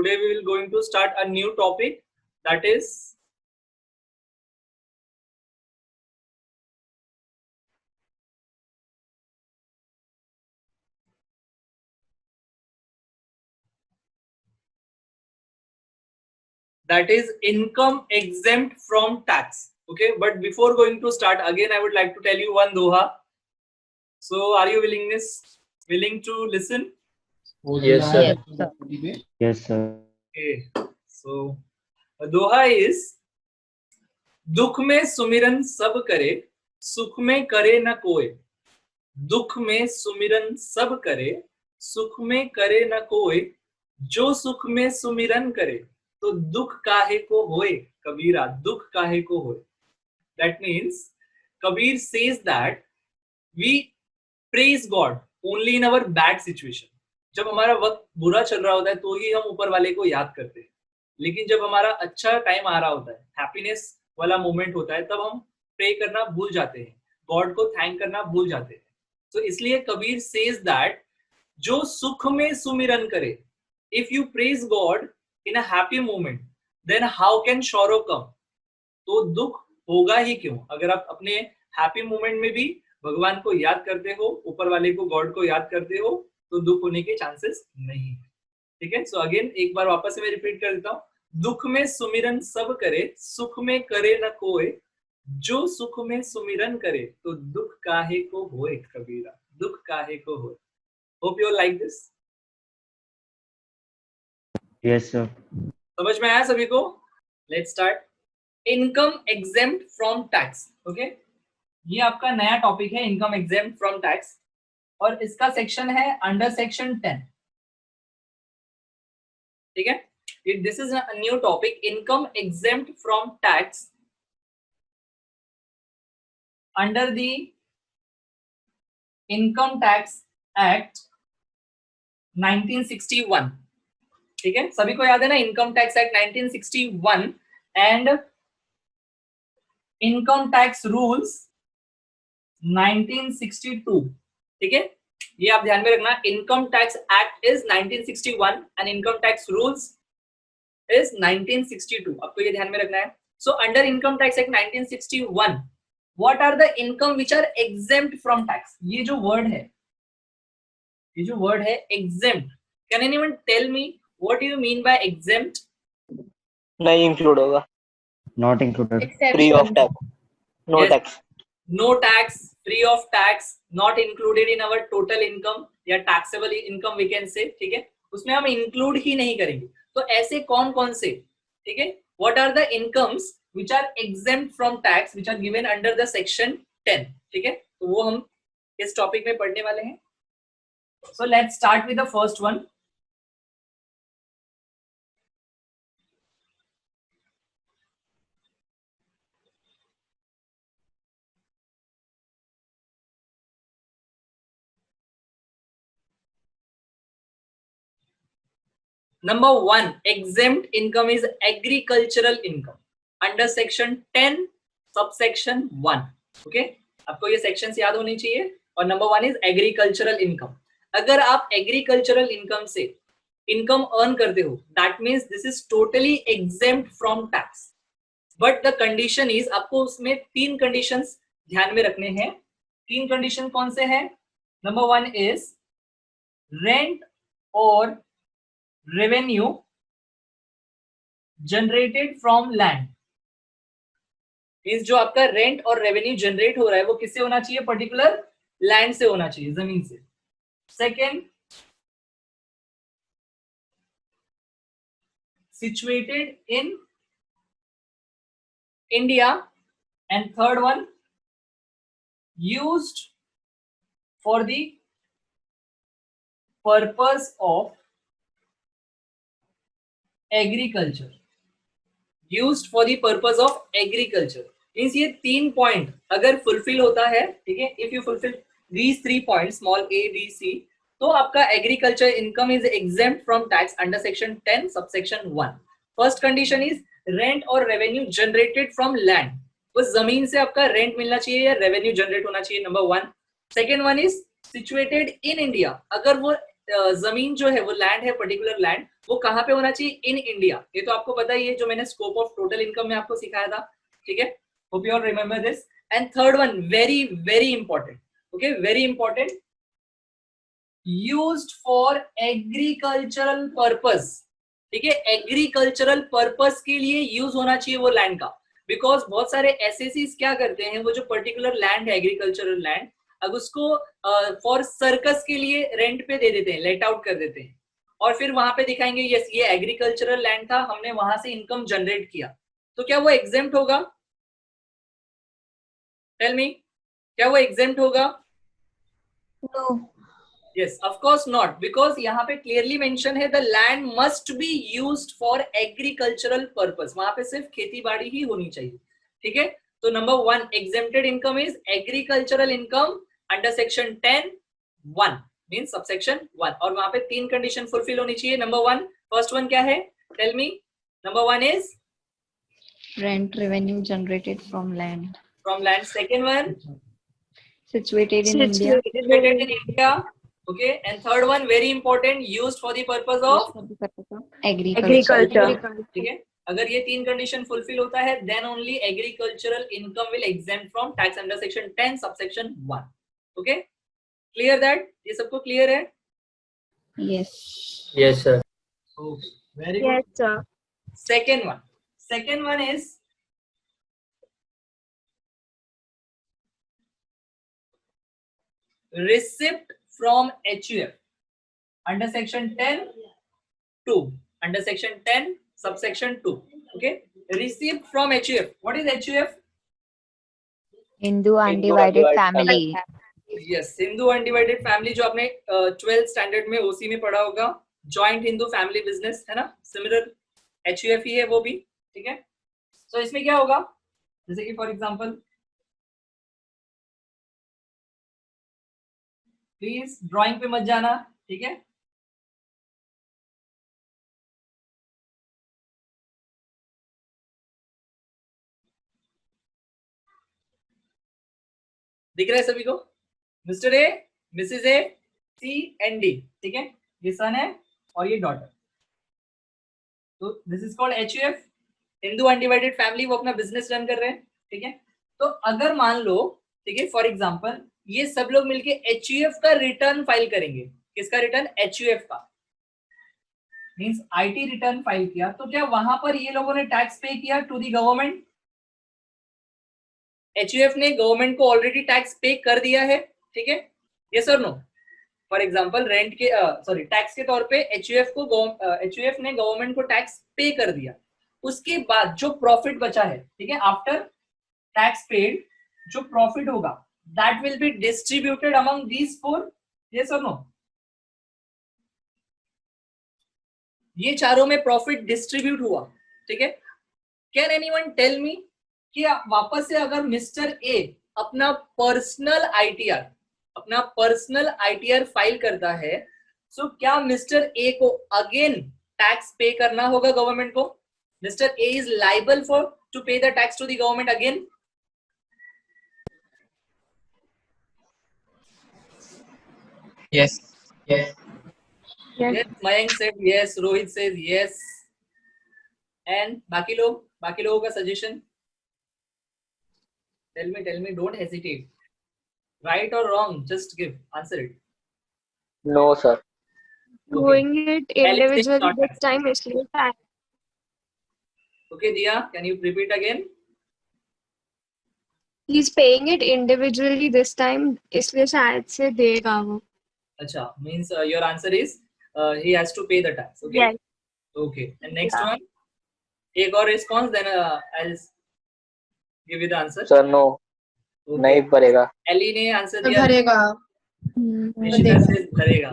today we will going to start a new topic, that is income exempt from tax. Okay, but before going to start, again I would like to tell you one doha. So are you willing to listen? Yes, sir. Yes, sir. Okay, so Doha is दुख में सुमिरन सब करे, सुख में करे न कोई। दुख में सुमिरन सब करे, सुख में करे न कोई। जो सुख में सुमिरन करे, तो दुख काहे को होए कबीरा, दुख काहे को होए। That means Kabir says that we praise God only in our bad situation. जब हमारा वक्त बुरा चल रहा होता है तो ही हम ऊपर वाले को याद करते हैं, लेकिन जब हमारा अच्छा टाइम आ रहा होता है, हैप्पीनेस वाला मोमेंट होता है, तब हम प्रे करना भूल जाते हैं, गॉड को थैंक करना भूल जाते हैं। तो इसलिए कबीर सेज दैट जो सुख में सुमिरन करे, if you praise God in a happy moment, then how can sorrow come, तो दुख होगा ही क्यों। अगर आप अपने हैप्पी मोमेंट में भी भगवान को याद करते हो, ऊपर वाले को, गॉड को याद करते हो, तो दुख होने के चांसेस नहीं है। ठीक है, सो अगेन एक बार वापस से मैं रिपीट कर देता हूँ। दुख में सुमिरन सब करे, सुख में करे न कोई। जो सुख में सुमिरन करे, तो दुख काहे को होए कबीरा, दुख काहे को होए। Hope you like this. Yes, sir. समझ में आया सभी को? Let's start. Income exempt from tax. Okay, ये आपका नया टॉपिक है, इनकम एग्जेम्प्ट फ्रॉम टैक्स, और इसका सेक्शन है अंडर सेक्शन 10। ठीक है, this is a new topic, income exempt from tax under the income tax act 1961। ठीक है, सभी को याद है ना income tax act 1961 and income tax rules 1962। ठीक है, ये आप ध्यान में रखना, income tax act is 1961 and income tax rules is 1962। आपको ये ध्यान में रखना है। So under income tax act 1961 what are the income which are exempt from tax. ये जो वर्ड है exempt, can anyone tell me what you mean by exempt? नहीं इंक्लूड होगा, Not included. Free of tax, no Yes. Tax. No tax, free of tax, not included in our total income या taxable income we can say। ठीक है, उसमें हम include ही नहीं करेंगे। तो ऐसे कौन कौन से, ठीक है, what are the incomes which are exempt from tax which are given under the section 10। ठीक है, तो वो हम इस टॉपिक में पढ़ने वाले हैं। So let's start with the first one। Number 1 exempt income is agricultural income under section 10 subsection 1। okay, आपको ये sections याद होनी चाहिए। और number 1 is agricultural income। अगर आप agricultural income से income earn करते हो, that means this is totally exempt from tax। but the condition is, आपको उसमें 3 conditions ध्यान में रखने हैं। 3 condition कौन से हैं? number 1 is rent or revenue generated from land। Means जो आपका रेंट और रेवेन्यू जनरेट हो रहा है वो किससे होना चाहिए? पर्टिकुलर लैंड से होना चाहिए, जमीन से। Second, situated in India. And third one, used for the purpose of agriculture, used for the purpose of agriculture. Means ये 3 पॉइंट अगर फुलफिल होता है, ठीक है, if you fulfil these 3 point small a b c, तो आपका agriculture income is exempt from tax under section 10 subsection 1। First condition is rent और revenue generated from land, उस जमीन से आपका रेंट मिलना चाहिए या रेवेन्यू जनरेट होना चाहिए, number 1। Second one is situated in India, अगर वो जमीन जो है वो लैंड है, पर्टिकुलर लैंड, वो कहाँ पे होना चाहिए? In India. ये तो आपको पता ही है, जो मैंने स्कोप ऑफ टोटल इनकम में आपको सिखाया था, ठीक है? Hope you all remember this. And third one, very very important, okay, very important, used for agricultural purpose, ठीक है? एग्रीकल्चरल पर्पस के लिए यूज होना चाहिए वो लैंड का, बिकॉज बहुत सारे एसएसीज क्या करते हैं, वो जो पर्टिकुलर लैंड है, एग्रीकल्चरल लैंड, अब उसको फॉर सर्कस के लिए रेंट पे दे देते हैं, लेट आउट कर देते हैं, और फिर वहां पे दिखाएंगे यस ये एग्रीकल्चरल लैंड था, हमने वहां से इनकम जनरेट किया, तो क्या वो एग्जेम्प्ट होगा? टेल मी, क्या वो एग्जेम्प्ट होगा? No. Yes, of course not, because यहाँ पे clearly mention है the land must be used for agricultural purpose, वहां पे सिर्फ खेती बाड़ी ही होनी चाहिए, ठीक है? तो number 1 exempted income is agricultural income under section 10(1) means subsection 1, और वहां पे 3 कंडीशन फुलफिल होनी चाहिए. नंबर 1, फर्स्ट वन क्या है? Tell me. Number 1 is Rent revenue generated from land from land. Second one, situated in India. situated in India. Okay, and third one, very important, used for the purpose of For the purpose of agriculture. ठीक है? अगर ये 3 condition fulfil होता है, then only agricultural income will exempt from tax under section 10 subsection 1. Okay, clear that? ये सबको clear है? Yes. Yes, sir. Okay, very good. sir. Second one is receipt from HUF under section 10(2), under section 10 subsection 2. Okay, receipt from HUF. What is HUF? Hindu undivided family. Yes, Hindu undivided family, जो आपने 12th standard में ओसी में पढ़ा होगा, joint Hindu family business, है ना? Similar HUF ही है वो भी, ठीक है? तो इसमें क्या होगा, जैसे कि फॉर एग्जांपल, प्लीज ड्राइंग पे मत जाना, ठीक है? दिख रहा है सभी को? Mister A, Mrs A, C and D, ठीक है? ये सन है और ये डॉटर. तो this is called HUF, Hindu undivided family. वो अपना बिजनेस रन कर रहे हैं, ठीक है? तो अगर मान लो, ठीक है, फॉर एग्जांपल, ये सब लोग मिलके HUF का रिटर्न फाइल करेंगे. किसका रिटर्न? HUF का. मींस IT रिटर्न फाइल किया, तो क्या वहां पर ये लोगों ने टैक्स पे किया टू द गवर्नमेंट? HUF ने गवर्नमेंट को ऑलरेडी टैक्स पे कर दिया है, ठीक है? Yes or no? For example, rent के सॉरी टैक्स के तौर पे HUF ने गवर्नमेंट को टैक्स पे कर दिया. उसके बाद जो प्रॉफिट बचा है, ठीक है, आफ्टर टैक्स पेड जो प्रॉफिट होगा, that will be distributed among these 4. Yes or no? ये चारों में प्रॉफिट डिस्ट्रीब्यूट हुआ, ठीक है? कैन एनीवन टेल मी कि वापस से अगर मिस्टर ए अपना पर्सनल आईटीआर फाइल करता है, सो क्या मिस्टर ए को अगेन टैक्स पे करना होगा गवर्नमेंट को? Mister A is liable for to pay the tax to the government again? Yes. Yes. Yes, Mayank said yes, Rohit says yes, and बाकी लोगों का suggestion? Tell me, don't hesitate. Right or wrong, just give, answer it. No, sir. Doing it individually not this time इसलिए शायद Okay, Diya, can you repeat again? he's paying it individually this time इसलिए शायद से देगा वो. Acha, means your answer is he has to pay the tax. Okay. Yes. Okay. And next Yeah. one, एक और response, then I'll give you the answer. Sir, no. Okay. नहीं भरेगा. Ellie ने आंसर दिया. भरेगा. Nishita says भरेगा.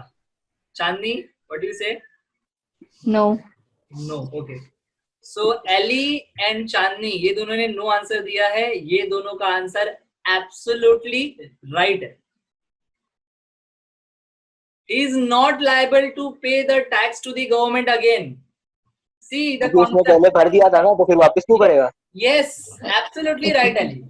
Chandni, what do you say? No. No. Okay. So Ellie and Chandni, ये दोनों ने no आंसर दिया है. ये दोनों का आंसर absolutely right है. He is not liable to pay the tax to the government again. See the उसने पहले भर दिया था ना, तो फिर वापस क्यों करेगा? Yes, absolutely right, Ali.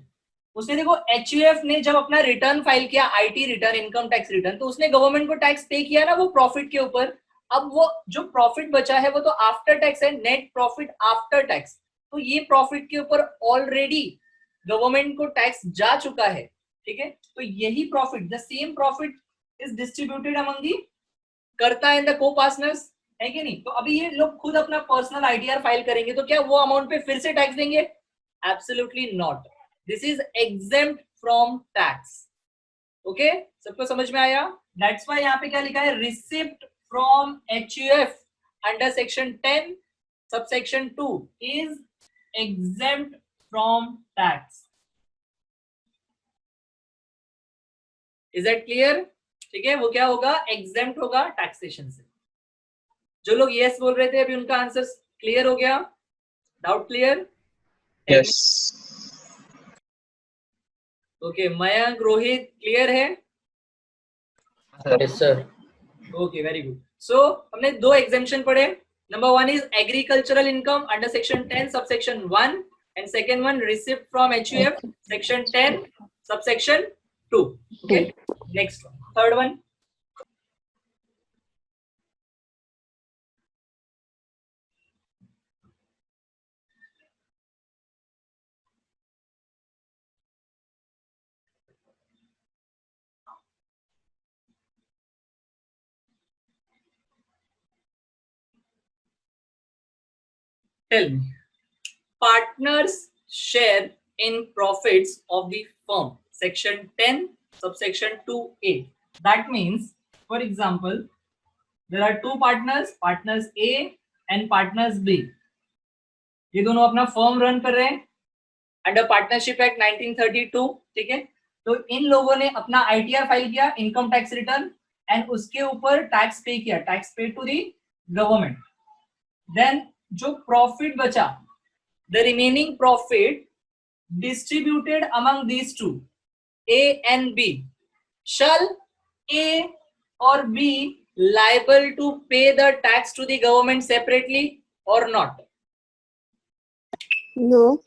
उसने देखो HUF ने जब अपना रिटर्न फाइल किया, IT return, income tax return, तो उसने गवर्नमेंट को टैक्स पे किया ना वो प्रॉफिट के ऊपर. अब वो जो प्रॉफिट बचा है वो तो आफ्टर टैक्स है, नेट प्रॉफिट आफ्टर टैक्स। तो ये प्रॉफिट के ऊपर ऑलरेडी गवर्नमेंट को टैक्स जा चुका है, ठीक है। तो यही profit, the same profit is distributed among the कर्ता एंड द को पार्टनर्स, है कि नहीं। तो अभी ये लोग खुद अपना पर्सनल आईटीआर फाइल करेंगे तो क्या वो अमाउंट पे फिर से टैक्स देंगे? Absolutely not, this is exempt from tax. Okay, सबको समझ में आया? दैट्स व्हाई यहाँ पे क्या लिखा है, receipt from HUF under section 10 subsection 2 is exempt from tax. Is that clear? ठीक है, वो क्या होगा, एग्जेम्प्ट होगा टैक्सेशन से। जो लोग यस बोल रहे थे अभी उनका आंसर क्लियर हो गया? Doubt clear? Yes okay, Mayank, Rohit clear है? Yes sir. Okay, very good. So हमने दो एग्जेम्पशन पढ़े। Number 1 is agricultural income under section 10 subsection 1 and second one receipt from HUF section 10 subsection 2। Okay, next one, third one. Tell me, partners share in profits of the firm, section 10 subsection 2a. That means, for example, there are two partners, partners A and partners B. ये दोनों अपना firm run कर रहे हैं under partnership act 1932, ठीक है। तो इन लोगों ने अपना आईटीआर फाइल किया, इनकम टैक्स रिटर्न, एंड उसके ऊपर टैक्स पे किया, tax pay to the government. Then जो प्रॉफिट बचा, the remaining profit distributed among these two, A and B. Shall A और B liable to pay the tax to the government separately or not? No.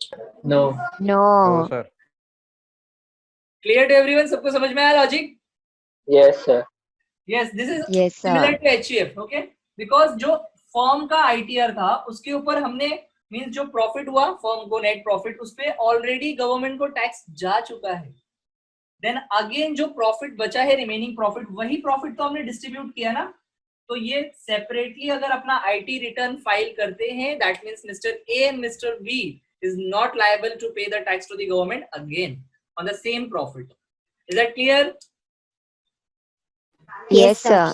No No. sir. Clear to everyone? सबको समझ में आया logic? Yes sir. Yes, this is Yes, sir. similar to HUF, okay? Because जो firm का ITR था उसके ऊपर हमने मींस जो प्रॉफिट हुआ फर्म को, नेट प्रॉफिट, उस पे ऑलरेडी गवर्नमेंट को टैक्स जा चुका है। देन अगेन जो प्रॉफिट बचा है, रिमेनिंग प्रॉफिट, वही प्रॉफिट तो हमने डिस्ट्रीब्यूट किया ना। तो ये सेपरेटली अगर अपना आईटी रिटर्न फाइल करते हैं, that means Mister A and Mister B is not liable to pay the tax to the government again on the same profit. Is that clear? Yes, sir.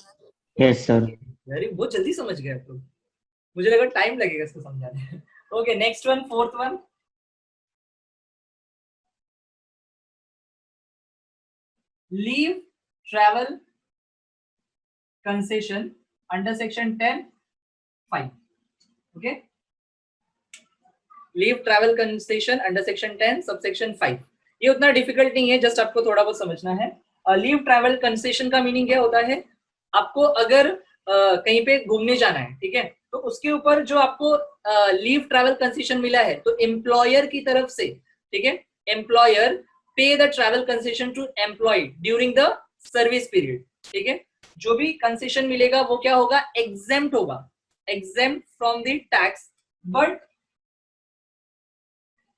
Yes, sir. Very, बहुत जल्दी समझ गए आप लोग, मुझे लगा टाइम लगेगा इसको समझाने। Okay, next one, fourth one. Leave travel concession under section 10(5). Okay, leave travel concession under section 10 subsection 5। ये उतना डिफिकल्ट नहीं है, जस्ट आपको थोड़ा बहुत समझना है। लीव ट्रैवल कंसेशन का मीनिंग क्या होता है, आपको अगर कहीं पे घूमने जाना है, ठीक है, तो उसके ऊपर जो आपको लीव ट्रैवल कंसेशन मिला है, तो एम्प्लॉयर की तरफ से, ठीक है, employer pay the travel concession to employ during the service period, ठीक है। जो भी कंसेशन मिलेगा वो क्या होगा, एग्जेम्प्ट होगा, exempt from the tax, but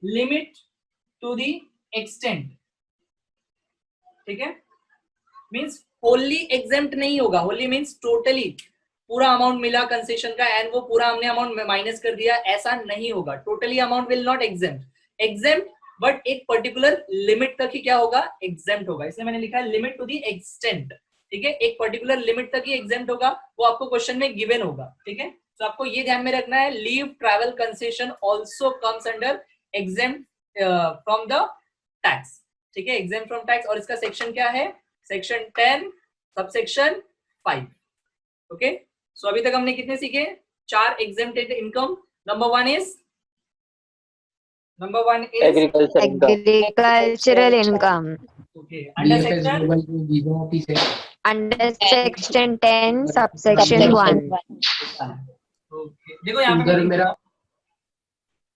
limit to the extent, ठीक है। मींस होली एग्जेम्प्ट नहीं होगा, होली मींस टोटली पूरा अमाउंट मिला कंसेशन का एंड वो पूरा हमने अमाउंट माइनस कर दिया, ऐसा नहीं होगा। Totally amount will not exempt, but एक पर्टिकुलर लिमिट तक ही क्या होगा, एग्जेम्प्ट होगा। इसलिए मैंने लिखा है लिमिट टू द एक्सटेंट, ठीक है। एक पर्टिकुलर लिमिट तक ही एग्जेम्प्ट होगा, वो आपको क्वेश्चन में गिवन होगा, ठीक है। तो आपको ये ध्यान में रखना है, leave travel concession also comes under exempt from the tax, ठीक है, एग्जेम्प्ट फ्रॉम टैक्स। और इसका सेक्शन क्या है, सेक्शन 10 सबसेक्शन 5। ओके, सो अभी तक हमने कितने सीखे, 4 exempted income. Number one is Agricultural income. Okay, under section Under section 10 subsection 1. Okay, देखो यहाँ पे मेरा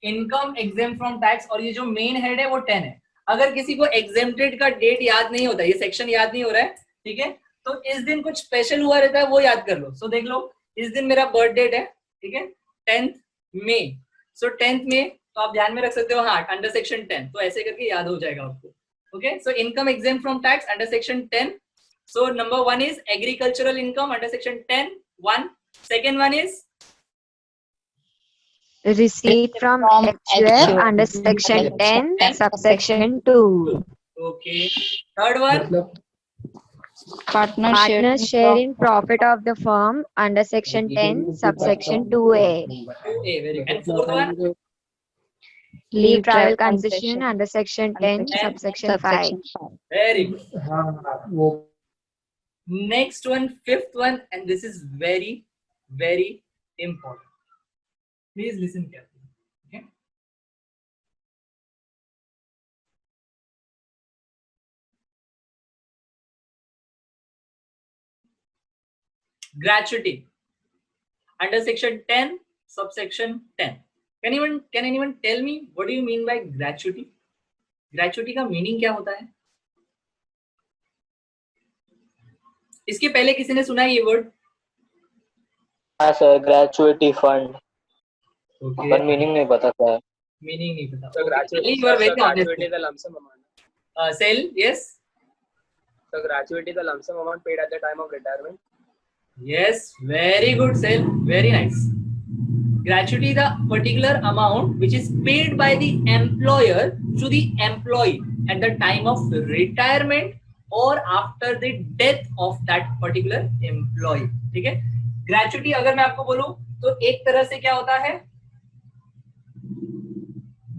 इनकम एग्जेम्प्ट फ्रॉम टैक्स, और ये जो मेन हेड है वो 10 है। अगर किसी को एग्जेम्प्टेड का डेट याद नहीं होता, ये सेक्शन याद नहीं हो रहा है, ठीक है, तो इस दिन कुछ स्पेशल हुआ रहता है, वो याद कर लो। सो देख लो, इस दिन मेरा बर्थ डेट है, ठीक है, 10th मई। सो 10th मई तो आप ध्यान में रख सकते हो, हाँ, अंडर सेक्शन 10, तो ऐसे करके याद हो जाएगा आपको। Okay, so income exempt from tax under section 10। So number 1 is agricultural income under section 10 1। Second one is receipt from HUF under section 10 subsection 2. okay, third one Partners share in profit of the firm under section 10 subsection 2A. 2A, very good. And fourth one Leave travel concession under section 10 subsection 5. very good. Next one, fifth one, and this is very very important. Please listen carefully. Okay, gratuity under section 10 subsection 10. Can anyone tell me what do you mean by gratuity? Gratuity का meaning क्या होता है? इसके पहले किसी ने सुना है ये वर्ड? हाँ सर, ग्रेचुइटी फंड। Okay, पर मीनिंग नहीं पता क्या है। मीनिंग नहीं पता। So gratuity, You are very honest. gratuity is the lump sum amount. Sell, yes. So gratuity is the lump sum amount paid at the time of retirement. Yes, very good, Sel. Very nice. Gratuity, the particular amount which is paid by the employer to the employee at the time of retirement or after the death of that particular employee. ठीक है? Gratuity अगर मैं आपको बोलूं तो एक तरह से क्या होता है?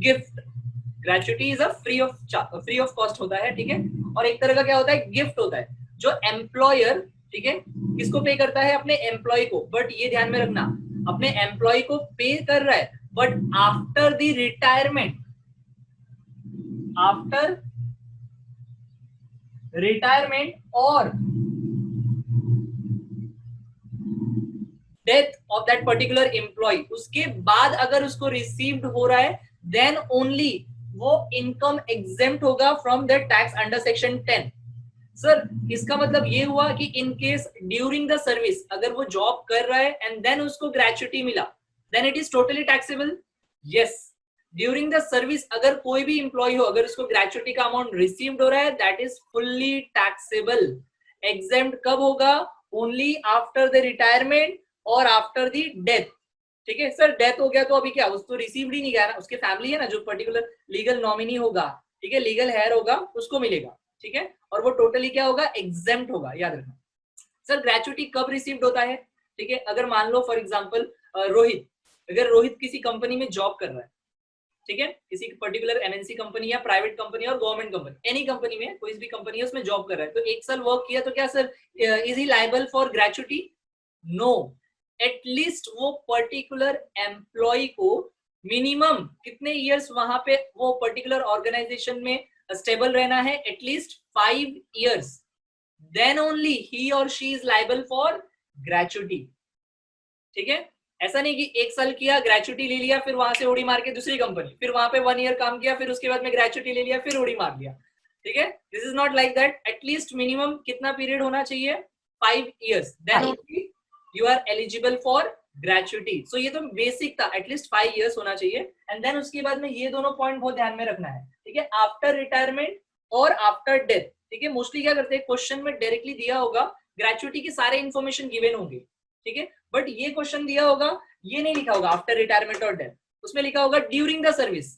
Gift. Gratuity is a free of cost होता है, ठीक है, और एक तरह का क्या होता है, गिफ्ट होता है, जो एम्प्लॉयर, ठीक है, किसको पे करता है, अपने एम्प्लॉय को, बट ये ध्यान में रखना, अपने एम्प्लॉय को पे कर रहा है, but after the retirement, after retirement और death of that particular employ, उसके बाद अगर उसको रिसीव्ड हो रहा है, देन ओनली वो इनकम एग्जेम्प्ट होगा from the tax under section 10। Sir, इसका मतलब ये हुआ कि in case during the service अगर वो जॉब कर रहा है एंड देन उसको ग्रेचुइटी मिला, then it is totally taxable. Yes, during the service अगर कोई भी इंप्लॉय हो, अगर उसको ग्रेचुइटी का अमाउंट रिसीव्ड हो रहा है, that is fully taxable. Exempt कब होगा, ओनली आफ्टर द रिटायरमेंट और आफ्टर द डेथ। ठीक है सर, डेथ हो गया तो अभी क्या, उसको रिसीव्ड ही नहीं गया ना, उसके फैमिली है ना, जो पर्टिकुलर लीगल नॉमिनी होगा, ठीक है, लीगल हेयर होगा, उसको मिलेगा, ठीक है, और वो टोटली क्या होगा, एग्जेम्प्ट होगा। याद रखना सर, ग्रेचुइटी कब रिसीव्ड होता है, ठीक है, अगर मान लो फॉर एग्जांपल रोहित, अगर रोहित किसी कंपनी में जॉब कर रहा है, ठीक है, किसी पर्टिकुलर एमएनसी कंपनी या प्राइवेट कंपनी और गवर्नमेंट कंपनी, एनी कंपनी में, कोई भी कंपनी है उसमें जॉब कर रहा है, तो 1 साल वर्क किया, तो क्या sir is he liable for gratuity? No, at least वो पर्टिकुलर एम्प्लॉय को मिनिमम कितने इयर्स वहां पे वो पर्टिकुलर ऑर्गेनाइजेशन में स्टेबल रहना है, at least 5 years, then only he or she is liable for gratuity. ठीक है, ऐसा नहीं कि 1 साल किया, ग्रेचुइटी ले लिया, फिर वहां से उड़ी मार के दूसरी कंपनी, फिर वहां पे 1 ईयर काम किया, फिर उसके बाद में ग्रेचुइटी ले लिया, फिर उड़ी मार दिया। ठीक है, this is not like that. At least minimum कितना पीरियड होना चाहिए, 5 years, then only you are eligible for gratuity। so ये तो बेसिक था, एटलीस्ट 5 इयर्स होना चाहिए, एंड देन उसके बाद में ये दोनों पॉइंट बहुत ध्यान में रखना है, ठीक है, आफ्टर रिटायरमेंट और आफ्टर डेथ। ठीक है, मोस्टली क्या करते हैं, क्वेश्चन में डायरेक्टली दिया होगा ग्रेचुइटी के सारे इन्फॉर्मेशन गिवन होंगे, ठीक है, बट ये क्वेश्चन दिया होगा, ये नहीं लिखा होगा आफ्टर रिटायरमेंट और डेथ, उसमें लिखा होगा ड्यूरिंग द सर्विस।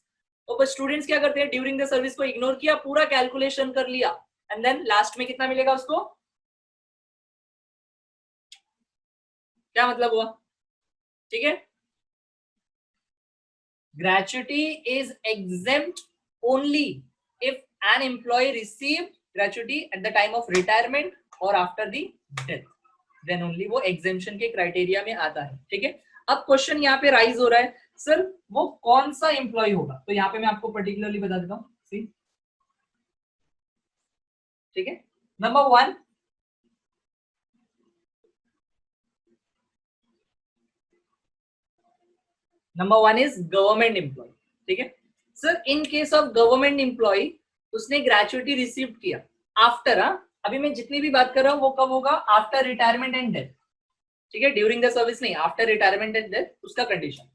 तो स्टूडेंट्स क्या करते हैं, ड्यूरिंग द सर्विस को इग्नोर किया, पूरा कैलकुलेशन कर लिया, एंड देन लास्ट में कितना मिलेगा उसको, क्या मतलब हुआ? ठीक है, gratuity is exempt only if an employ received gratuity at the time of retirement और after the death, then only वो एग्जेम्पशन के क्राइटेरिया में आता है। ठीक है, अब क्वेश्चन यहाँ पे राइज हो रहा है, सर वो कौन सा एम्प्लॉय होगा, तो यहाँ पे मैं आपको पर्टिकुलरली बता देता हूँ। सी, ठीक है, number 1, number 1 is government employ. ठीक है sir, in case of government employ उसने ग्रेचुइटी रिसीव किया आफ्टर, अभी मैं जितनी भी बात कर रहा हूं वो कब होगा, आफ्टर रिटायरमेंट एंड डेथ। ठीक है, ड्यूरिंग द सर्विस नहीं, आफ्टर रिटायरमेंट एंड डेथ उसका condition.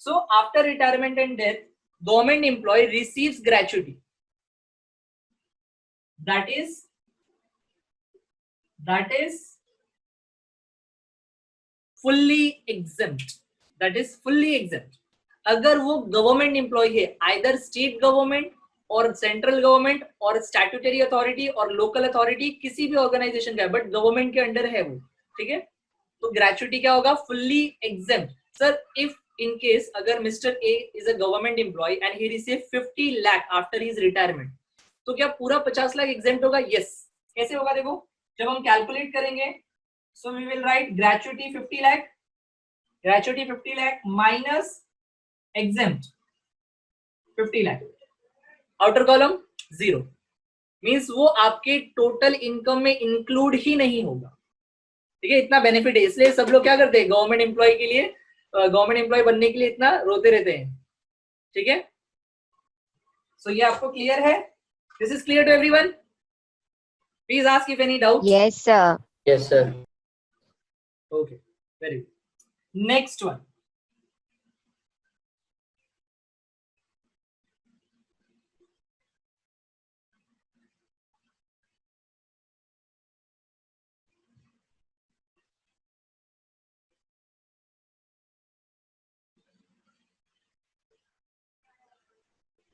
So after retirement and death government employ receives gratuity that is fully exempt. अगर वो गवर्नमेंट एम्प्लॉय है, either state government or central government or statutory authority or local authority, किसी भी organisation का है बट गवर्नमेंट के अंडर है वो, ठीक है, तो ग्रेचुटी क्या होगा, fully exempt. Sir if in case अगर Mister A is a government employ and he receive 50 lakh after his retirement, तो क्या पूरा 50 लाख एग्जेम्प्ट होगा? यस. कैसे होगा देखो, जब हम कैलकुलेट करेंगे, so we will write gratuity 50 lakh minus exempt 50 lakh, outer column 0, means वो आपके टोटल इनकम में इंक्लूड ही नहीं होगा. ठीक है, इतना बेनिफिट है, इसलिए सब लोग क्या करते हैं, गवर्नमेंट एम्प्लॉय के लिए, गवर्नमेंट एम्प्लॉय बनने के लिए इतना रोते रहते हैं. ठीक है, सो ये आपको क्लियर है? This is clear to everyone? Please ask if any doubt. Yes, sir. Yes, sir. Okay, very good. Next one,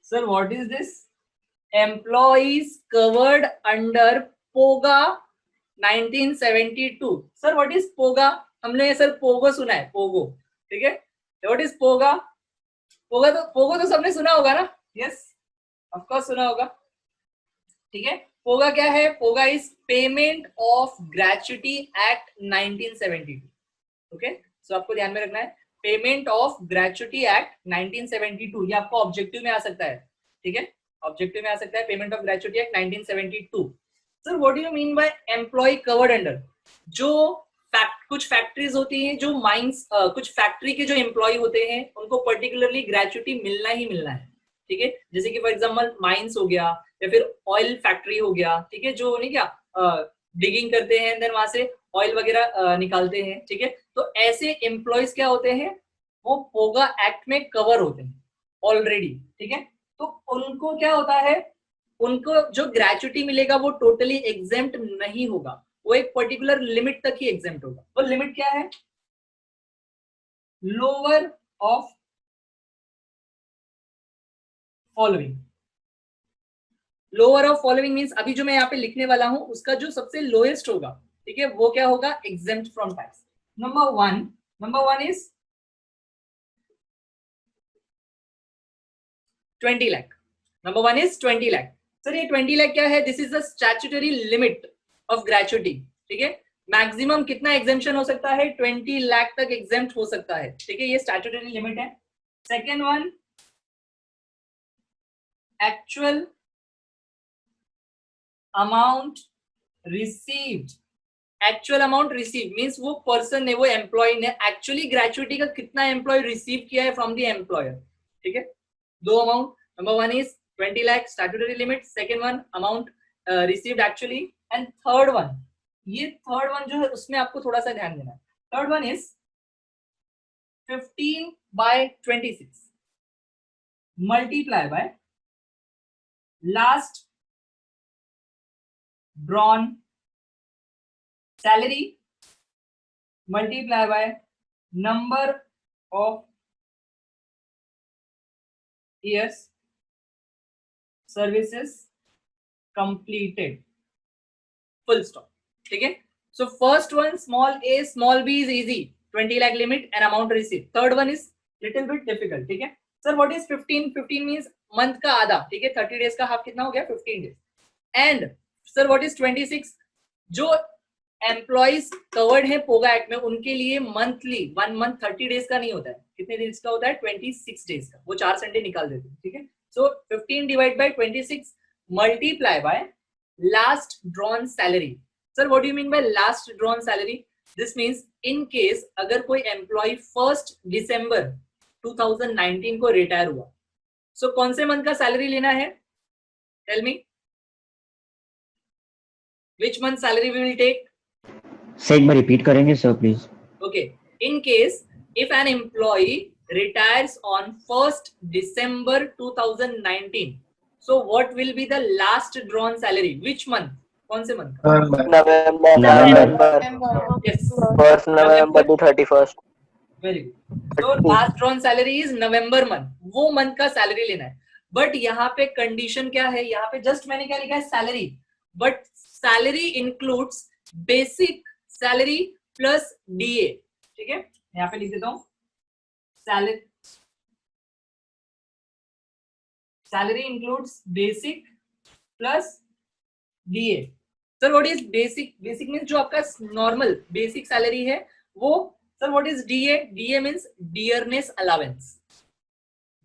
sir, what is this? Employees covered under POGA 1972. Sir, what is POGA? हमने ये sir Pogo सुना है, Pogo. ठीक है, what is POGA? Pogo तो सबने सुना होगा ना? Yes, of course सुना होगा. ठीक है, पोगा क्या है? POGA is payment of gratuity act 1972. Okay, so आपको ध्यान में रखना है, पेमेंट ऑफ ग्रेचुटी एक्ट 1972, ये आपको ऑब्जेक्टिव में आ सकता है. ठीक है, ऑब्जेक्टिव में आ सकता है, payment of gratuity act 1972. Sir what do you mean by employ covered under? जो कुछ फैक्ट्रीज होती हैं, जो माइंस, कुछ फैक्ट्री के जो एम्प्लॉय होते हैं उनको पर्टिकुलरली ग्रेचुटी मिलना ही मिलना है. ठीक है, जैसे कि फॉर एग्जांपल माइंस हो गया या फिर ऑयल फैक्ट्री हो गया. ठीक है, जो नहीं क्या डिगिंग करते हैं देन वहां से ऑयल वगैरह निकालते हैं. ठीक है, तो ऐसे एम्प्लॉयज क्या होते हैं, वो पोगा एक्ट में कवर होते हैं ऑलरेडी. ठीक है, तो उनको क्या होता है, उनको जो ग्रेचुटी मिलेगा वो टोटली एग्जेम्प्ट नहीं होगा, वो एक पर्टिकुलर लिमिट तक ही एग्जेम्प्ट होगा. वो लिमिट क्या है? Lower of following. Lower of following means अभी जो मैं यहाँ पे लिखने वाला हूं उसका जो सबसे लोएस्ट होगा, ठीक है, वो क्या होगा, exempt from tax. Number one is 20 lakh. Number one is 20 lakh. Sir ये 20 लाख क्या है? This is the statutory limit of gratuity. ठीक है, मैक्सिमम कितना एग्जेम्पशन हो सकता है? 20 लाख तक एग्जेम्प्ट हो सकता है. ठीक है, ये स्टैट्यूटरी लिमिट है. Second one, actual amount received. Actual amount receive means वो पर्सन ने, वो एम्प्लॉय ने एक्चुअली ग्रेचुटी का कितना एम्प्लॉय रिसीव किया है फ्रॉम द एम्प्लॉयर. ठीक है, दो amount. Number one is 20 lakh statutory limit, second one amount received actually, and third one, ये थर्ड वन जो है उसमें आपको थोड़ा सा ध्यान देना है. Third one is 15/26 multiply by last drawn salary multiply by number of years services completed, full stop. ठीक है, so first one small a small b is easy, 20 lakh limit and amount received. third one is little bit difficult. ठीक है, sir what is 15 means month का आधा. ठीक है, 30 days का half कितना हो गया? 15 days. and sir what is 26? जो एम्प्लॉइज कवर्ड है पोगा एक्ट में उनके लिए मंथली 1 मंथ 30 डेज का नहीं होता है. कितने डेज का होता है? 26 डेज का. वो 4 संडे निकाल देते हैं. ठीक है, सो 15 divide by 26 multiply by last drawn salary. Sir what do you mean by last drawn salary? This means in case अगर कोई एम्प्लॉय 1 दिसंबर 2019 को रिटायर हुआ, सो कौन से मंथ का सैलरी लेना है? Tell me. Which month salary we will take? से एक बार रिपीट करेंगे sir please. Okay, in case if an employee retires on 1st December 2019, so what will be the last drawn salary? Which month? कौन से month? November. Yes. 1st November to 31st. Very good. So last drawn salary is November month. वो month का salary लेना है. But यहाँ पे condition क्या है? यहाँ पे just मैंने क्या लिखा है? Salary. But salary includes basic salary plus DA. ठीक है? यहाँ पे लिख देता हूँ. Salary includes basic plus DA. Sir, what is basic? Basic means जो आपका normal basic salary है वो. Sir, what is DA? DA means dearness allowance.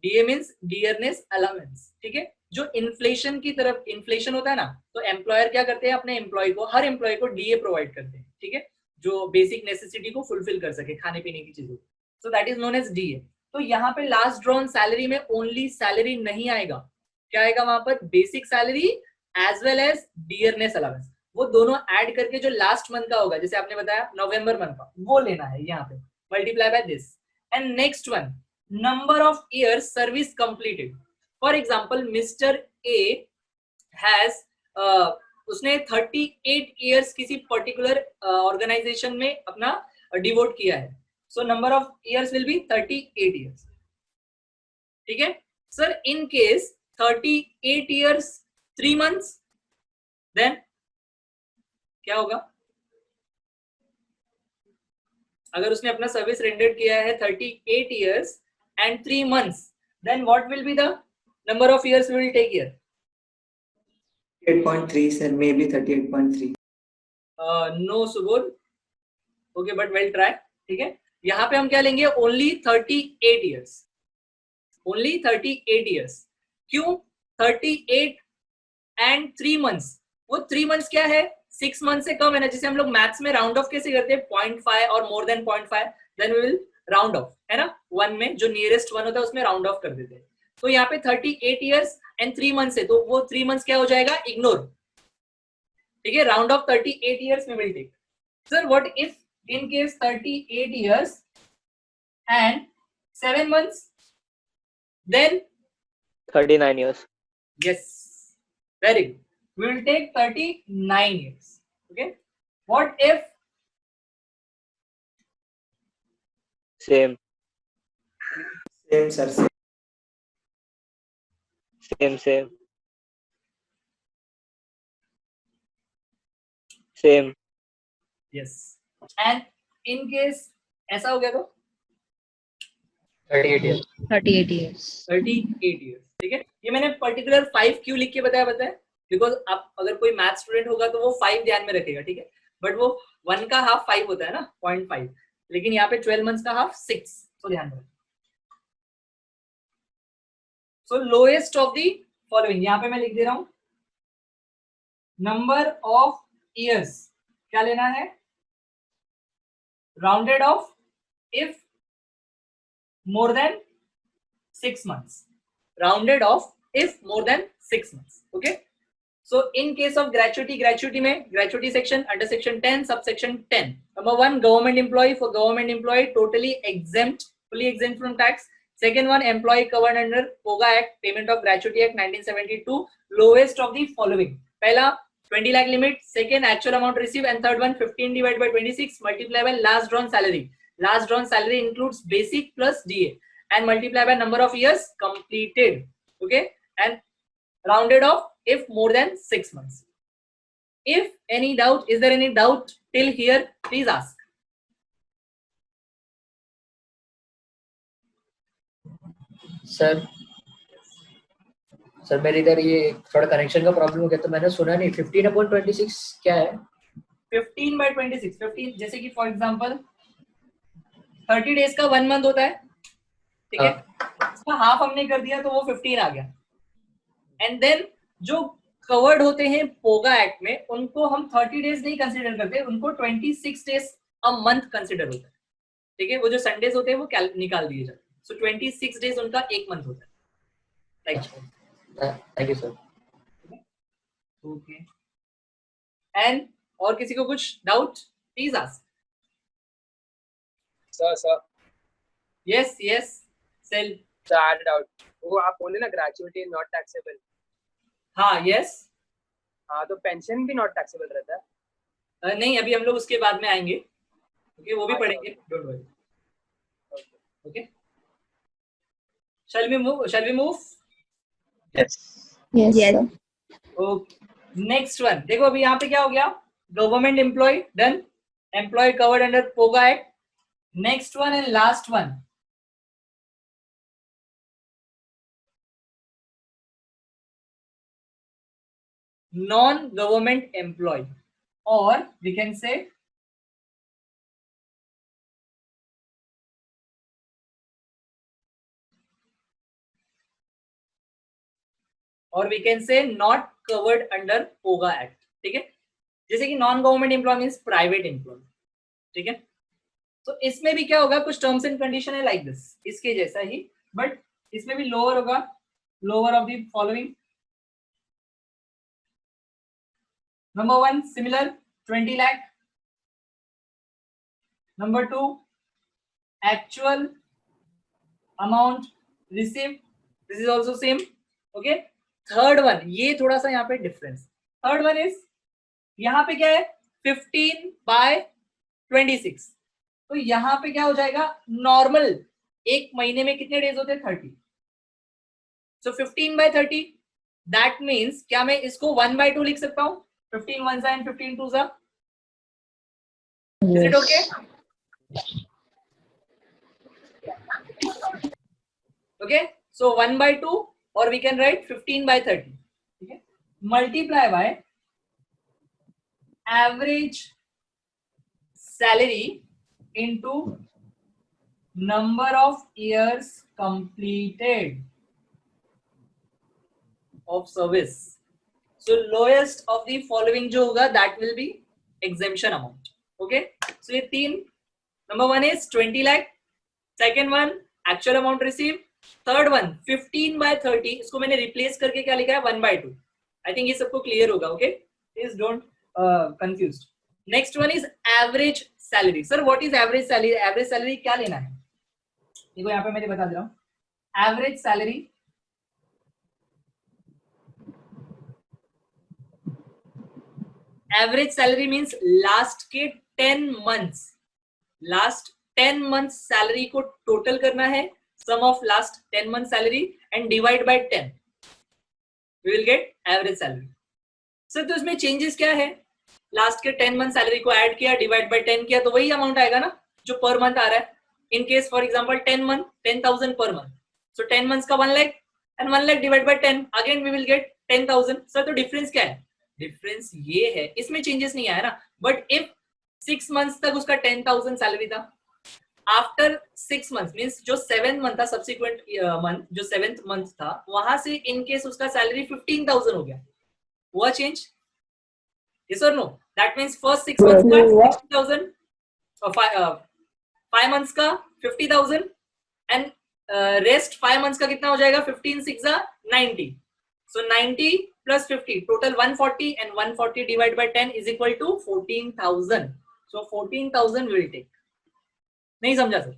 DA means dearness allowance. ठीक है? जो इन्फ्लेशन की तरफ इन्फ्लेशन होता है ना, तो एम्प्लॉयर क्या करते हैं, अपने एम्प्लॉय को, हर एम्प्लॉय को डीए प्रोवाइड करते हैं. ठीक है? जो बेसिक नेसेसिटी को फुलफिल कर सके, खाने पीने की चीजों. So that is known as DA. तो यहाँ पे लास्ट ड्रॉन सैलरी में ओनली सैलरी नहीं आएगा. क्या आएगा वहां पर? Basic salary as well as dearness allowance. वो दोनों ऐड करके जो लास्ट मंथ का होगा, जैसे आपने बताया नवंबर मंथ का, वो लेना है यहाँ पे, multiply by this. And next one, number of years service completed. For example mister A has उसने 38 इयर्स किसी पर्टिकुलर ऑर्गेनाइजेशन में अपना डिवोट किया है. So number of years will be 38 years. ठीक है sir? In case 38 years 3 months, then क्या होगा? अगर उसने अपना सर्विस रेंडर्ड किया है 38 years and 3 months, then what will be the number of years we will take here? 8.3 sir, maybe 38.3. No Subodh. Okay, but we'll try. ठीक है? यहाँ पे हम क्या लेंगे? Only 38 years. Only 38 years. क्यों 38 and 3 months? वो 3 months क्या है? 6 months से कम है ना. जैसे हम लोग मैथ्स में राउंड ऑफ कैसे करते हैं? 0.5 और more than 0.5, then we will round off, है ना. 1 में जो नियरेस्ट 1 होता है उसमें राउंड ऑफ कर देते हैं. तो यहाँ पे 38 years and 3 months है, तो वो 3 months क्या हो जाएगा? इग्नोर. ठीक है? राउंड ऑफ 38 years में will take. Sir what if in case 38 years and 7 months, then 39 years. yes, very good. We will take 39 years. Okay. What if Same. Same sir, same. Same. Same. yes, and in case ऐसा हो गया तो 38 years. 38 years. 38 years. ठीक है? ये मैंने particular 5 क्यों लिख के बताया? बिकॉज आप अगर कोई मैथ स्टूडेंट होगा तो वो 5 ध्यान में रखेगा. ठीक है? बट वो 1 का हाफ 5 होता है ना, 0.5, लेकिन यहाँ पे 12 months का हाफ 6, तो ध्यान में. सो लोएस्ट ऑफ द फॉलोइंग, यहाँ पे मैं लिख दे रहा हूं नंबर ऑफ इयर्स. क्या लेना है? Rounded off if more than 6 months. Rounded off if more than 6 months. Okay. So in case of gratuity में gratuity section under section 10 subsection 10. Number 1, government employee. For government employee totally exempt, fully exempt from tax. Second one, employee covered under POGA Act, Payment of Gratuity Act 1972. Lowest of the following. पहला 20 lakh limit. Second, actual amount received. And third one, 15 divided by 26 multiplied by last drawn salary. Last drawn salary includes basic plus DA and multiply by number of years completed. Okay, and rounded off if more than 6 months. If any doubt, is there any doubt till here? Please ask. Sir मेरे इधर ये थोड़ा connection का problem हो गया, तो मैंने सुना नहीं. 15/26 क्या है? 15 by 26. 15 जैसे कि फॉर एग्जांपल 30 days का 1 month होता है. ठीक है? उसका हाफ हमने कर दिया तो वो 15 आ गया. एंड देन जो कवर्ड होते हैं पोगा एक्ट में, उनको हम 30 days नहीं कंसिडर करते, उनको 26 days अ मंथ कंसिडर होता है. ठीक है? वो जो संडेज होते हैं वो निकाल दिए जाते हैं. सो 26 days उनका 1 month होता है. Thank you sir. Okay. And और किसी को कुछ doubt? Please ask. Sir Yes, yes. Sell. added out वो आप बोले ना ग्रेजुएटी नॉट टैक्सेबल हाँ, yes. हाँ तो पेंशन भी नॉट टैक्सेबल रहता है नहीं, अभी हम लोग उसके बाद में आएंगे. ओके, वो भी अच्छा. पढ़ेंगे. Don't worry. Okay. Shall we move? Shall we move? Yes. Yes, Yes. sir. Okay. Next one. देखो अभी यहाँ पे क्या हो गया? Government employee done. Employee covered under POGA Act. Next one and last one. Non-government employee, or we can say not covered under POGA Act. ठीक है, जैसे कि non government employ means private employ. ठीक है, तो इसमें भी क्या होगा, कुछ टर्म्स एंड कंडीशन है लाइक दिस, इसके जैसा ही, बट इसमें भी लोअर होगा. Lower of the following. Number 1, similar 20 lakh. Number 2, actual amount received. This is also same. Okay. Third one, ये थोड़ा सा यहाँ पे डिफरेंस. Third one is यहाँ पे क्या है 15/26. तो यहाँ पे क्या हो जाएगा, नॉर्मल एक महीने में कितने डेज होते हैं 30. So 15/30, दैट मीन्स क्या मैं इसको 1/2 लिख सकता हूँ. 15 1s and 15 2s. Is it okay? Okay, so 1/2, or we can write 15/30. Okay, multiply by average salary into number of years completed of service. So lowest of the following जो होगा that will be exemption amount. Okay, so ये तीन. Number 1 is 20 lakh. Second one actual amount received. Third one 15/30. इसको मैंने replace करके क्या लिखा है 1/2. I think ये सबको clear होगा. Okay, please don't confused. Next one is average salary. Sir, what is average salary? Average salary क्या लेना है, देखो यहाँ पे मैं बता दे रहा हूँ. Average salary average salary means last के 10 मंथ्स, लास्ट 10 मंथ्स सैलरी को टोटल करना है, sum of last 10 month salary and divide by 10, we will get average salary. Sir तो इसमें चेंजेस क्या है, लास्ट के 10 मंथ सैलरी को ऐड किया, डिवाइड बाय 10 किया, तो वही अमाउंट आएगा ना जो पर मंथ आ रहा है. In case for example 10 month 10,000 per month, so 10 months का 1 lakh and 1 lakh divide by 10, again we will get 10,000. Sir तो डिफरेंस क्या है, डिफरेंस ये है, इसमें चेंजेस नहीं आया ना. बट इफ 6 मंथ्स तक उसका 10,000 सैलरी था, आफ्टर 6 मंथ्स मींस जो 7th मंथ था, सब्सिक्वेंट मंथ जो 7th मंथ था, वहां से इन केस उसका सैलरी 15,000 हो गया, हुआ change? Yes or no? That means first 6 months का 60,000 और 5 मंथ्स का 50,000 एंड रेस्ट 5 मंथ्स का कितना हो जाएगा, 15 6 90. So 90 plus 50, total 140, and 140 divided by 10 is equal to 14,000. So 14,000 will take. नहीं समझा sir?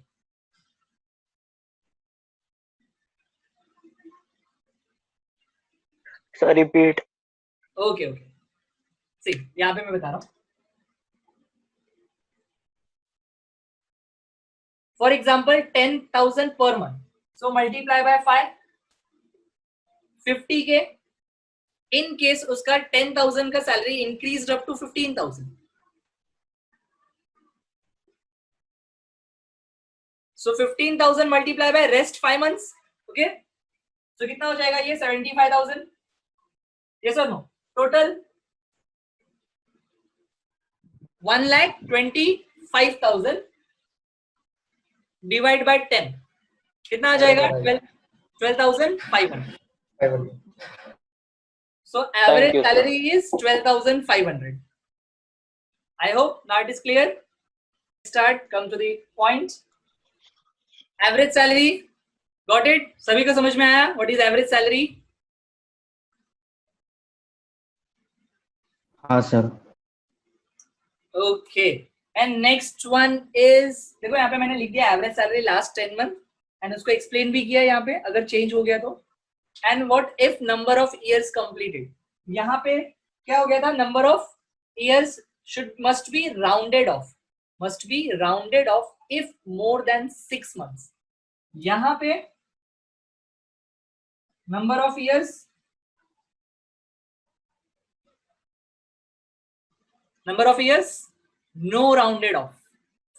Sir, repeat. Okay, okay. See, यहाँ पे मैं बता रहा हूँ. For example, 10,000 per month. So multiply by 5. 50 के इन केस उसका 10,000 का salary increase up to 15,000. So 15,000 multiply by rest 5 months. Okay, so कितना हो जाएगा ये 75,000. Yes or no? Total 1,25,000 divide by 10 कितना आ जाएगा, 12,500. So average salary is 12,500. I hope now it is clear. Start, come to the point. Average salary, got it? सभी को समझ में आया? What is average salary? हाँ sir. Okay. And next one is, देखो यहाँ पे मैंने लिख दिया average salary last 10 month and उसको एक्सप्लेन भी किया यहाँ पे अगर चेंज हो गया तो. And what if number of years completed, यहाँ पे क्या हो गया था, number of years must be rounded off if more than 6 months. यहाँ पे number of years no rounded off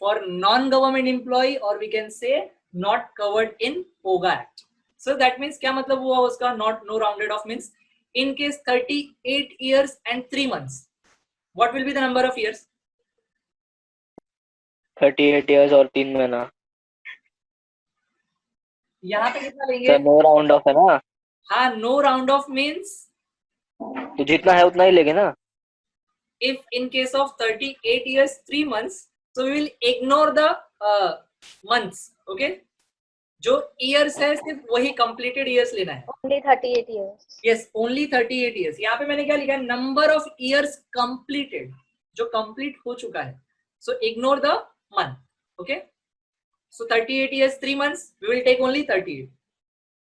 for non-government employee, or we can say not covered in POGA Act. So that means क्या मतलब हुआ उसका, no rounded off means in case 38 years and 3 months, what will be the number of years? 38 years और 3 महीना. यहाँ पे कितना लेंगे? सर नो राउंड ऑफ है ना. हाँ, no round off means तो जितना है उतना ही लेंगे ना. if in case of 38 years 3 months, so we will ignore the months. Okay, जो years है सिर्फ वही completed years लेना है. Only 38 years. Yes, only 38 years. यहाँ पे मैंने क्या लिखा है, number of years completed, जो complete हो चुका है. So ignore the month. Okay, so 38 years 3 months, we will take only 38.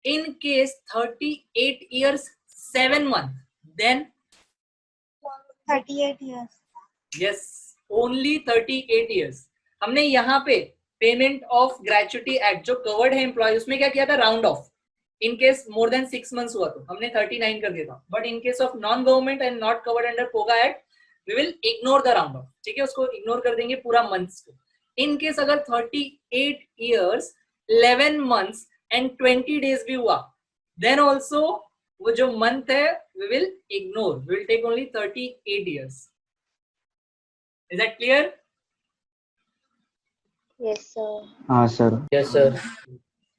In case 38 years 7 months, then 38 years. yes, only 38 years. हमने यहाँ पे पेमेंट ऑफ ग्रेचुटी एक्ट जो कवर्ड है employ, उसमें क्या किया था, round off. In case more than 6 months हुआ तो हमने 39 कर दिया था. But in case of non government and not covered under POGA act, we will ignore the round off. ठीक है, उसको इग्नोर कर देंगे पूरा मंथ्स को. इन केस अगर 38 years 11 months and 20 days भी हुआ, देन ऑल्सो वो जो मंथ है we will ignore. We will take only 38 years. Is that clear? Yes, sir. हाँ sir. Yes, sir.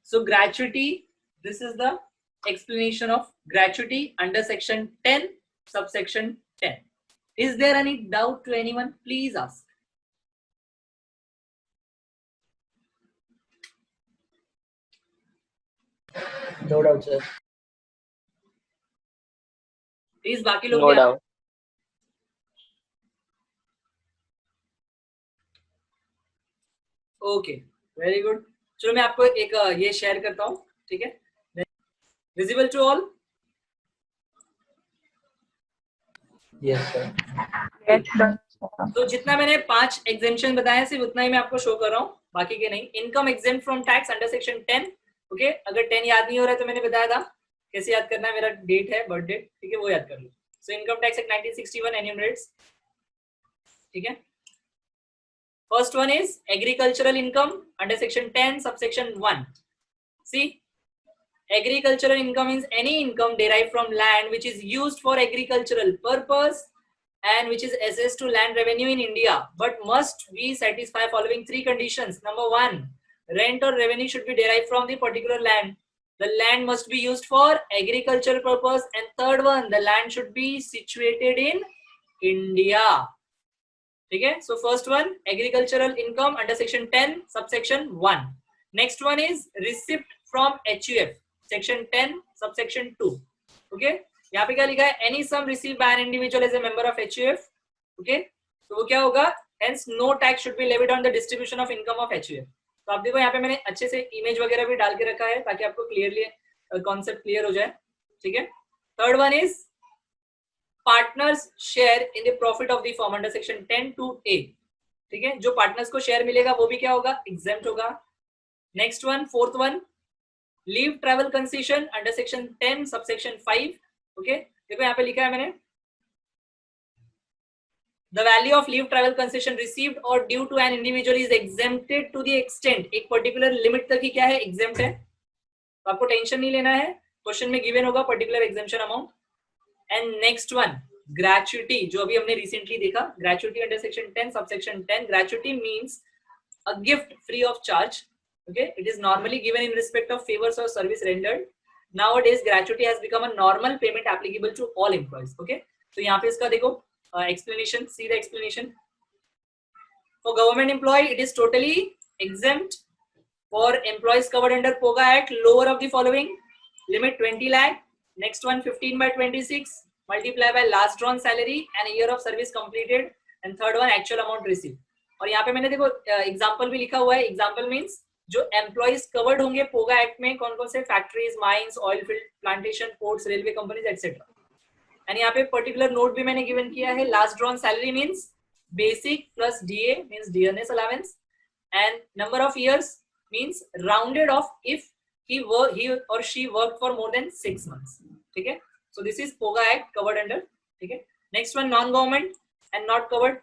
So gratuity, this is the explanation of gratuity under section 10, subsection 10. Is there any doubt to anyone? Please ask. No doubt, sir. Please बाकी लोग no भी doubt. Okay, very good. चलो मैं आपको एक ये share करता हूँ. ठीक है, visible to all. Yes, sir. तो जितना मैंने 5 एग्जेम्पशन बताया सिर्फ उतना ही मैं आपको शो कर रहा हूँ, बाकी के नहीं. Income exempt from tax under section 10. Okay, अगर 10 याद नहीं हो रहा है तो मैंने बताया था कैसे याद करना है. मेरा डेट है, बर्थ डेट, ठीक है, वो याद कर लो. So income tax act 1961 enumerates. ठीक है, first one is agricultural income under section 10 subsection 1. See, agricultural income means any income derived from land which is used for agricultural purpose and which is assessed to land revenue in India, but must be satisfy following 3 conditions. Number 1, rent or revenue should be derived from the particular land. The land must be used for agricultural purpose. And third one, the land should be situated in India. ठीक है, so first one, agricultural income under section 10 subsection 1. Next one is receipt from HUF section 10 subsection 2. okay, यहाँ पे क्या लिखा है, any sum received by an individual as a member of HUF. okay, तो वो क्या होगा, hence no tax should be levied on the distribution of income of HUF. तो आप देखो यहाँ पे मैंने अच्छे से इमेज वगैरह भी डाल के रखा है ताकि आपको क्लियरली कॉन्सेप्ट क्लियर हो जाए. ठीक है, third one is partners share in the profit of the firm under section 10 to A. ठीक है, जो पार्टनर्स को शेयर मिलेगा वो भी क्या होगा, एग्जेम्प्ट होगा. Next one, fourth one, leave travel concession under section 10 subsection 5. Okay, देखो यहाँ पे लिखा है मैंने, the value of leave travel concession received or due to an individual is exempted to the extent, एक पर्टिकुलर लिमिट तक ही क्या है, एग्जेम्प्ट है. तो आपको टेंशन नहीं लेना है, क्वेश्चन में गिवन होगा particular exemption amount. And next one, gratuity, जो अभी हमने रिसेंटली देखा, gratuity under section 10 subsection 10. Gratuity means a gift free of charge. Okay, it is normally given in respect of favors or service rendered. Nowadays gratuity has become a normal payment applicable to all employees. Okay, तो यहाँ पे इसका देखो explanation, see the explanation. For government employee it is totally exempt. For employees covered under POGA Act, lower of the following: limit 20 lakh, next one 15 by 26 multiply by last drawn salary and a year of service completed, and third one actual amount received. और यहाँ पे मैंने देखो example भी लिखा हुआ है. Example means जो एम्प्लॉइज कवर्ड होंगे पोगा एक्ट में कौन कौन से, factories, mines, oil field, plantation, ports, railway companies etcetera. And यहाँ पे पर्टिकुलर नोट भी मैंने गिवन किया है. Last drawn salary means basic plus DA means dearness allowance, and number of years means rounded off if he or she worked for more than 6 months. ठीक है, so this is POGA Act covered under. ठीक है, next one non government and not covered.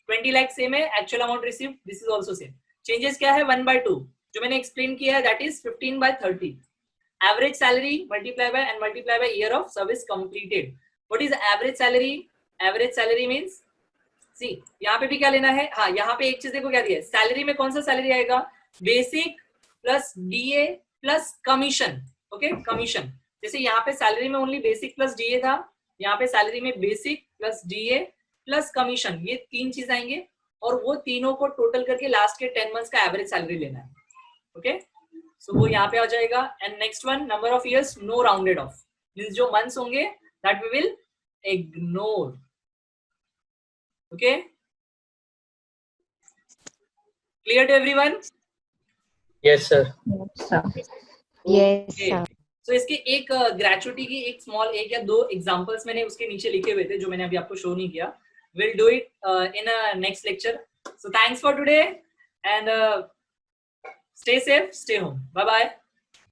20 lakh same है, actual amount received this is also same. Changes क्या है, 1/2 जो मैंने explain किया है, that is 15/30. Average salary multiply by year of service completed. What is average salary? Average salary means see यहाँ पे भी क्या लेना है, हाँ यहाँ पे एक चीज देखो क्या दिया है, सैलरी में कौन सा सैलरी आएगा, basic plus DA plus commission. Okay, commission. जैसे यहाँ पे सैलरी में ओनली बेसिक प्लस डीए था, यहाँ पे सैलरी में basic plus DA plus commission, ये 3 चीज आएंगे और वो तीनों को टोटल करके लास्ट के 10 मंथ्स का एवरेज सैलरी लेना है. ओके, सो वो यहाँ पे आ जाएगा. And next one number of years no rounded off means जो मंथ्स होंगे that we will ignore. Okay, clear to everyone? Yes, sir. Yes, sir. So इसके एक ग्रेचुइटी की एक स्मॉल एक या 2 एग्जांपल्स मैंने उसके नीचे लिखे हुए थे जो मैंने अभी आपको शो नहीं किया. We'll do it in a next lecture. So thanks for today and stay safe, stay home. Bye bye.